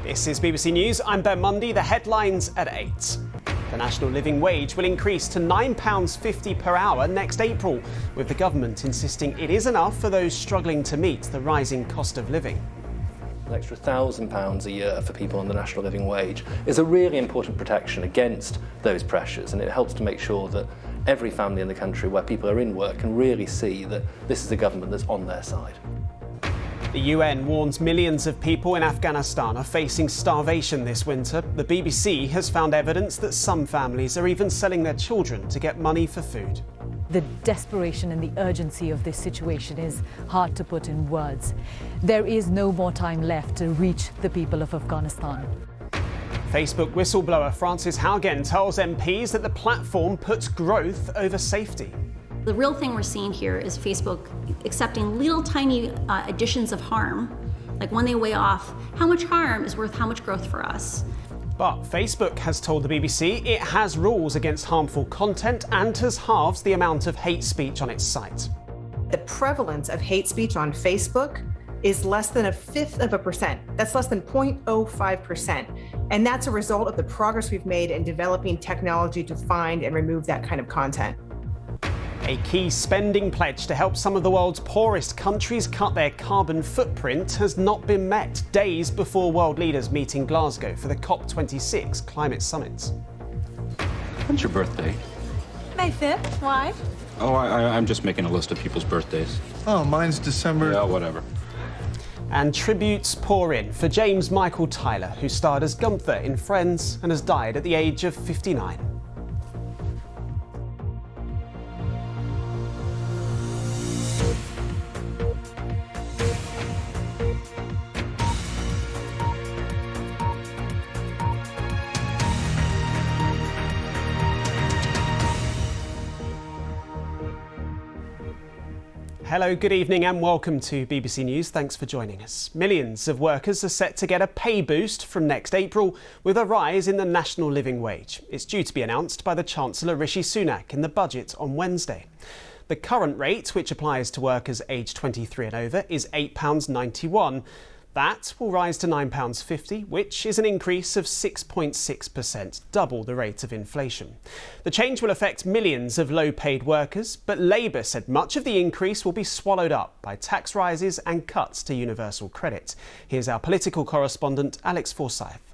This is BBC News. I'm Ben Mundy. The headlines at 8. The national living wage will increase to £9.50 per hour next April, with the government insisting it is enough for those struggling to meet the rising cost of living. An extra £1,000 a year for people on the national living wage is a really important protection against those pressures, and it helps to make sure that every family in the country where people are in work can really see that this is a government that's on their side. The UN warns millions of people in Afghanistan are facing starvation this winter. The BBC has found evidence that some families are even selling their children to get money for food. The desperation and the urgency of this situation is hard to put in words. There is no more time left to reach the people of Afghanistan. Facebook whistleblower Frances Haugen tells MPs that the platform puts growth over safety. The real thing we're seeing here is Facebook accepting little tiny additions of harm, like when they weigh off how much harm is worth how much growth for us. But Facebook has told the BBC it has rules against harmful content and has halved the amount of hate speech on its site. The prevalence of hate speech on Facebook is less than 0.1%. That's less than 0.05%. And that's a result of the progress we've made in developing technology to find and remove that kind of content. A key spending pledge to help some of the world's poorest countries cut their carbon footprint has not been met days before world leaders meet in Glasgow for the COP26 climate summit. When's your birthday? May 5th. Why? Oh, I'm just making a list of people's birthdays. Oh, mine's December. Yeah, whatever. And tributes pour in for James Michael Tyler, who starred as Gunther in Friends and has died at the age of 59. Hello, good evening and welcome to BBC News. Thanks for joining us. Millions of workers are set to get a pay boost from next April with a rise in the national living wage. It's due to be announced by the Chancellor Rishi Sunak in the budget on Wednesday. The current rate, which applies to workers aged 23 and over, is £8.91. That will rise to £9.50, which is an increase of 6.6%, double the rate of inflation. The change will affect millions of low-paid workers, but Labour said much of the increase will be swallowed up by tax rises and cuts to universal credit. Here's our political correspondent, Alex Forsyth.